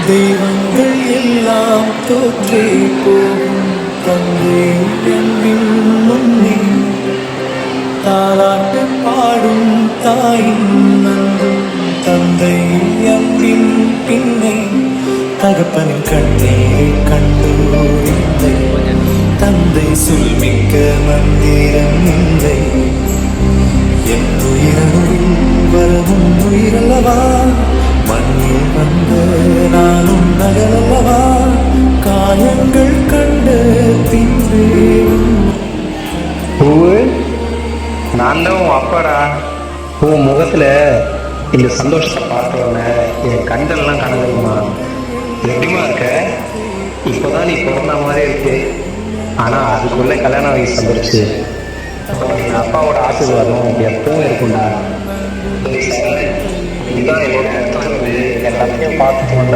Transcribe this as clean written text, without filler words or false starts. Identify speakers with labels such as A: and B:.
A: தெய்வங்கள் எல்லாம் தோற்றே போகும் தந்தை அன்பின் முன்னே தாலாட்டு பாடும் தாயின் அன்பும் தந்தை அன்பின் பின்னே தகப்பனின் கண்ணீரை கண்டு தந்தை சொல்மிக்க மந்திரம் இல்லை என் உயிரில் வரவும் உயிரல்லவா மண்ணில் வந்த நானும் நகரல்லவா காயங்கள் கண்டு தீர்வேன்.
B: பூவு, நான் தான் உன் அப்பாடா. உன் முகத்துல இந்த சந்தோஷத்தை பார்த்தோன்னே என் கண்டெல்லாம் கணக்குமா. எப்படிமா இருக்க? இப்போதான் நீ பிறந்த மாதிரி இருக்கு. ஆனா அதுக்குள்ள கல்யாண வயசு வந்துருச்சு. என் அப்பாவோட ஆசீர்வாதம் எப்பவும் இருக்கும்டா. இதுதான் என்னோட எல்லாத்தையும் பார்த்துட்டு வந்த